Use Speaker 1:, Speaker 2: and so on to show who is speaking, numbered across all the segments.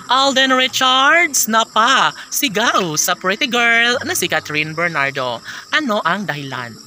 Speaker 1: Alden Richards na pa sigaw sa pretty girl na si Catherine Bernardo. Ano ang dahilan?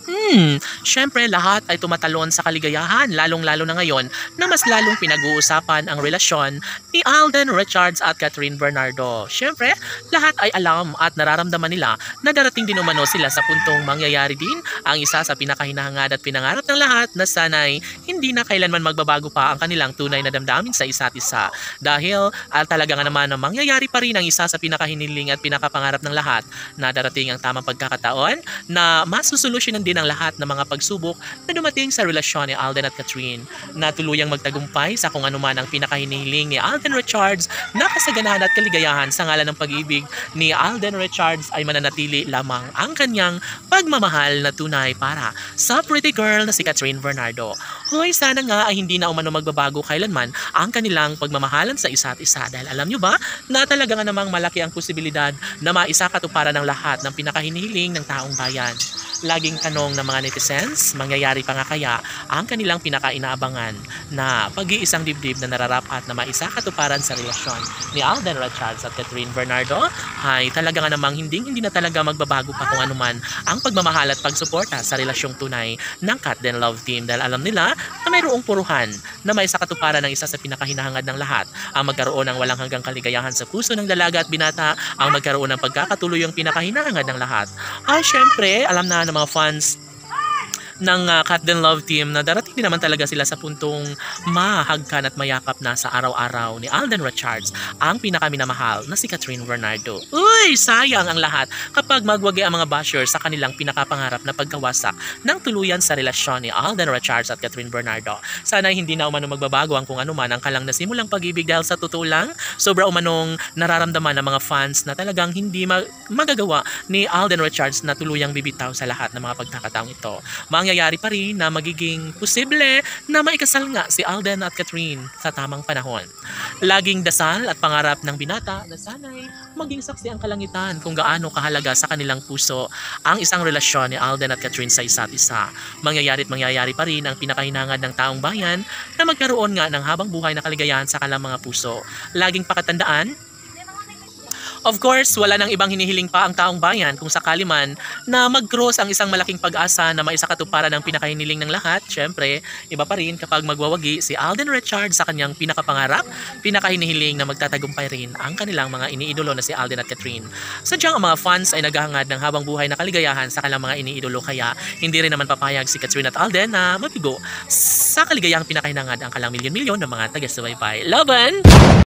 Speaker 1: Syempre lahat ay tumatalon sa kaligayahan, lalong-lalo na ngayon na mas lalong pinag-uusapan ang relasyon ni Alden Richards at Catherine Bernardo. Syempre, lahat ay alam at nararamdaman nila na darating din umano sila sa puntong mangyayari din ang isa sa pinakahinahangad at pinangarap ng lahat na sana'y hindi na kailanman magbabago pa ang kanilang tunay na damdamin sa isa't isa. Dahil talaga nga naman na mangyayari pa rin ang isa sa pinakahiniling at pinakapangarap ng lahat na darating ang tamang pagkakataon na masusolusyonan din ang lahat ng mga pagsubok na dumating sa relasyon ni Alden at Catherine na tuluyang magtagumpay sa kung anuman ang pinakahinihiling ni Alden Richards na kasaganahan at kaligayahan sa ngalan ng pag-ibig ni Alden Richards ay mananatili lamang ang kanyang pagmamahal na tunay para sa pretty girl na si Catherine Bernardo. Hoy, sana nga ay hindi na umano magbabago kailanman ang kanilang pagmamahalan sa isa't isa dahil alam nyo ba na talaga nga namang malaki ang posibilidad na maisakatuparan ng lahat ng pinakahinihiling ng taong bayan. Laging tanong ng mga netizens, mangyayari pa nga kaya ang kanilang pinakainaabangan na pag-iisang dibdib na nararapat na maisakatuparan sa relasyon ni Alden Richards at Catherine Bernardo? Ay talaga nga namang hindi na talaga magbabago pa kung anuman ang pagmamahal at pagsuporta sa relasyong tunay ng Cat Den Love Team dahil alam nila na mayroong puruhan na maisakatuparan ng isa sa pinakahinahangad ng lahat ang magkaroon ng walang hanggang kaligayahan sa puso ng dalaga at binata, ang magkaroon ng pagkakatuloy ang pinakahinahangad ng lahat. Ay syempre, alam na ng mga fans ng Cat Den Love Team na darating din naman talaga sila sa puntong mahagkan at mayakap na sa araw-araw ni Alden Richards ang pinakaminamahal na si Catherine Bernardo. Uy, sayang ang lahat kapag magwagi ang mga bashers sa kanilang pinakapangarap na pagkawasak ng tuluyan sa relasyon ni Alden Richards at Catherine Bernardo. Sana hindi na umano magbabago ang kung anuman ang kalang nasimulang pag-ibig dahil sa totoo lang, sobra umanong nararamdaman ng mga fans na talagang hindi magagawa ni Alden Richards na tuluyang bibitaw sa lahat ng mga pagkakataong ito. Mangyayari pa rin na magiging posible na maikasal nga si Alden at Catherine sa tamang panahon. Laging dasal at pangarap ng binata na sana'y maging saksi ang kalangitan kung gaano kahalaga sa kanilang puso ang isang relasyon ni Alden at Catherine sa isa't isa. Mangyayari pa rin ang pinakahinangad ng taong bayan na magkaroon nga ng habang buhay na kaligayahan sa kanilang mga puso. Laging pakatandaan, of course, wala nang ibang hinihiling pa ang taong bayan kung sakali man na mag-cross ang isang malaking pag-asa na maisakatuparan ng pinakahiniling ng lahat. Siyempre, iba pa rin kapag magwawagi si Alden Richards sa kanyang pinakapangarap, pinakahinihiling na magtatagumpay rin ang kanilang mga iniidolo na si Alden at Catherine. Sadyang ang mga fans ay naghahangad ng habang buhay na kaligayahan sa kanilang mga iniidolo kaya hindi rin naman papayag si Catherine at Alden na mabigo sa kaligayahang pinakahinangad ang kalang milyon-milyon ng mga taga-subaybay. Laban!